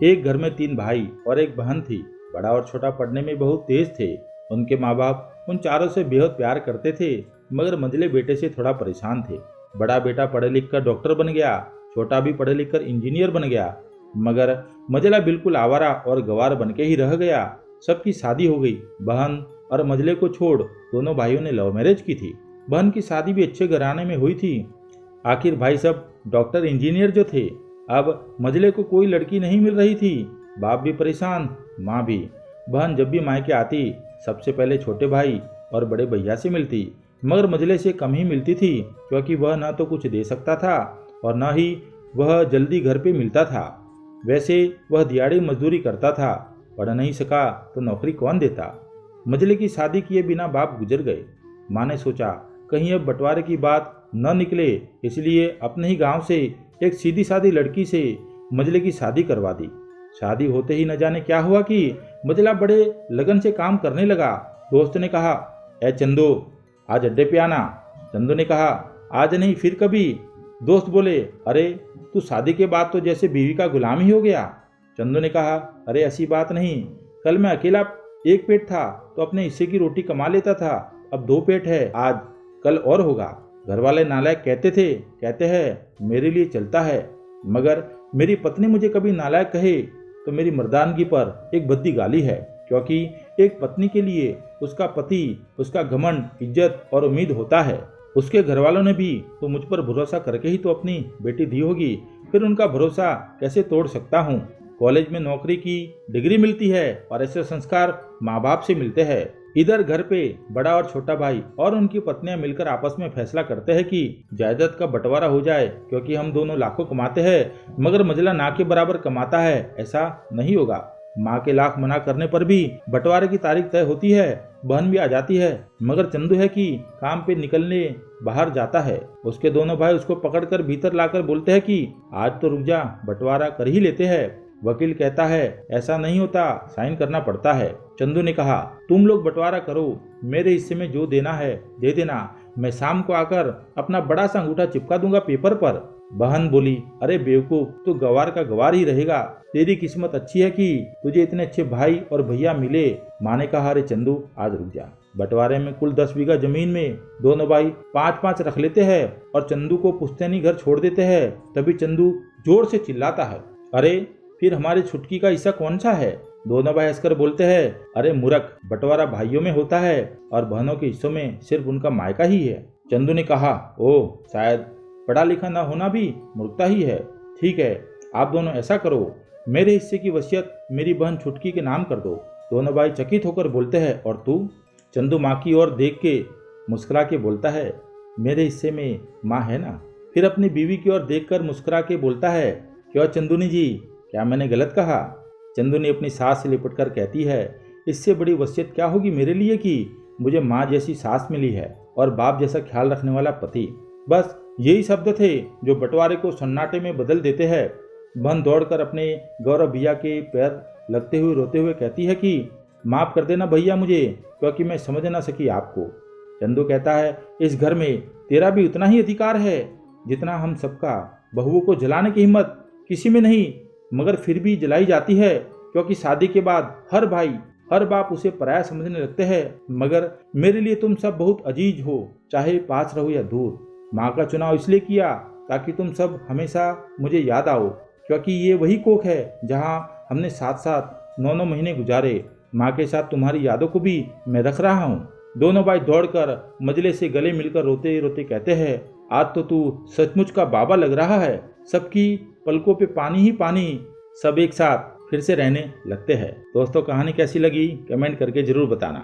एक घर में 3 भाई और एक बहन थी। बड़ा और छोटा पढ़ने में बहुत तेज थे। उनके माँ बाप उन चारों से बेहद प्यार करते थे, मगर मंझले बेटे से थोड़ा परेशान थे। बड़ा बेटा पढ़े लिख कर डॉक्टर बन गया, छोटा भी पढ़े लिख कर इंजीनियर बन गया, मगर मंझला बिल्कुल आवारा और गवार बन के ही रह गया। सबकी शादी हो गई। बहन और मंझले को छोड़ दोनों भाइयों ने लव मैरिज की थी। बहन की शादी भी अच्छे घराने में हुई थी। आखिर भाई सब डॉक्टर इंजीनियर जो थे। अब मंझले को कोई लड़की नहीं मिल रही थी। बाप भी परेशान, माँ भी। बहन जब भी मायके आती सबसे पहले छोटे भाई और बड़े भैया से मिलती, मगर मंझले से कम ही मिलती थी, क्योंकि वह न तो कुछ दे सकता था और न ही वह जल्दी घर पे मिलता था। वैसे वह दिहाड़ी मजदूरी करता था, पढ़ नहीं सका तो नौकरी कौन देता। मंझले की शादी किए बिना बाप गुजर गए। माँ ने सोचा कहीं अब बंटवारे की बात न निकले, इसलिए अपने ही गांव से एक सीधी सादी लड़की से मंझले की शादी करवा दी। शादी होते ही न जाने क्या हुआ कि मंझला बड़े लगन से काम करने लगा। दोस्त ने कहा, ए चंदू, आज अड्डे पे आना। चंदू ने कहा, आज नहीं फिर कभी। दोस्त बोले, अरे तू शादी के बाद तो जैसे बीवी का गुलाम ही हो गया। चंदू ने कहा, अरे ऐसी बात नहीं, कल मैं अकेला एक पेट था तो अपने हिस्से की रोटी कमा लेता था, अब 2 पेट है, आज कल और होगा। घर वाले नालायक कहते हैं मेरे लिए चलता है, मगर मेरी पत्नी मुझे कभी नालायक कहे तो मेरी मर्दानगी पर एक भद्दी गाली है, क्योंकि एक पत्नी के लिए उसका पति, उसका घमंड, इज्जत और उम्मीद होता है। उसके घर वालों ने भी तो मुझ पर भरोसा करके ही तो अपनी बेटी दी होगी, फिर उनका भरोसा कैसे तोड़ सकता हूँ। कॉलेज में नौकरी की डिग्री मिलती है और ऐसे संस्कार माँ बाप से मिलते हैं। इधर घर पे बड़ा और छोटा भाई और उनकी पत्नियां मिलकर आपस में फैसला करते हैं कि जायदाद का बंटवारा हो जाए, क्योंकि हम दोनों लाखों कमाते हैं मगर मंझला ना के बराबर कमाता है, ऐसा नहीं होगा। माँ के लाख मना करने पर भी बंटवारे की तारीख तय होती है। बहन भी आ जाती है, मगर चंदू है कि काम पे निकलने बाहर जाता है। उसके दोनों भाई उसको पकड़कर भीतर लाकर बोलते हैं कि आज तो रुक जा, बंटवारा कर ही लेते हैं। वकील कहता है ऐसा नहीं होता, साइन करना पड़ता है। चंदू ने कहा, तुम लोग बंटवारा करो, मेरे हिस्से में जो देना है दे देना, मैं शाम को आकर अपना बड़ा सा अंगूठा चिपका दूंगा पेपर पर। बहन बोली, अरे बेवकूफ, तू गवार का गवार ही रहेगा, तेरी किस्मत अच्छी है कि तुझे इतने अच्छे भाई और भैया मिले। माँ ने कहा, अरे चंदू आज रुक जा। बंटवारे में कुल 10 बीघा जमीन में दोनों भाई 5-5 रख लेते हैं और चंदू को पुश्तैनी घर छोड़ देते हैं। तभी चंदू जोर से चिल्लाता है, अरे फिर हमारी छुटकी का हिस्सा कौन सा है। दोनों भाई हंसकर बोलते हैं, अरे मूर्ख, बंटवारा भाइयों में होता है और बहनों के हिस्सों में सिर्फ उनका मायका ही है। चंदू ने कहा, ओह, शायद पढ़ा लिखा न होना भी मूर्खता ही है। ठीक है, आप दोनों ऐसा करो, मेरे हिस्से की वसीयत मेरी बहन छुटकी के नाम कर दो। दोनों भाई चकित होकर बोलते हैं, और तू? चंदू माँ की ओर देख के मुस्कुरा के बोलता है, मेरे हिस्से में माँ है ना। फिर अपनी बीवी की ओर देखकर मुस्कुरा के बोलता है, क्यों चंदूनी जी, क्या मैंने गलत कहा? चंदूनी अपनी सास से लिपट कर कहती है, इससे बड़ी वसीयत क्या होगी मेरे लिए कि मुझे माँ जैसी सास मिली है और बाप जैसा ख्याल रखने वाला पति। बस यही शब्द थे जो बंटवारे को सन्नाटे में बदल देते हैं। बहन दौड़कर अपने गौरव भैया के पैर लगते हुए रोते हुए कहती है कि माफ़ कर देना भैया मुझे, क्योंकि मैं समझ ना सकी आपको। चंदू कहता है, इस घर में तेरा भी उतना ही अधिकार है जितना हम सबका। बहुओं को जलाने की हिम्मत किसी में नहीं, मगर फिर भी जलाई जाती है, क्योंकि शादी के बाद हर भाई हर बाप उसे पराया समझने लगते हैं। मगर मेरे लिए तुम सब बहुत अजीज हो, चाहे पास रहो या दूर। माँ का चुनाव इसलिए किया ताकि तुम सब हमेशा मुझे याद आओ, क्योंकि ये वही कोख है जहाँ हमने साथ साथ 9-9 महीने गुजारे। माँ के साथ तुम्हारी यादों को भी मैं रख रहा हूँ। दोनों भाई दौड़कर मंझले से गले मिलकर रोते रोते कहते हैं, आज तो तू सचमुच का बाबा लग रहा है। सबकी पलकों पे पानी ही पानी। सब एक साथ फिर से रहने लगते हैं। दोस्तों, कहानी कैसी लगी कमेंट करके जरूर बताना।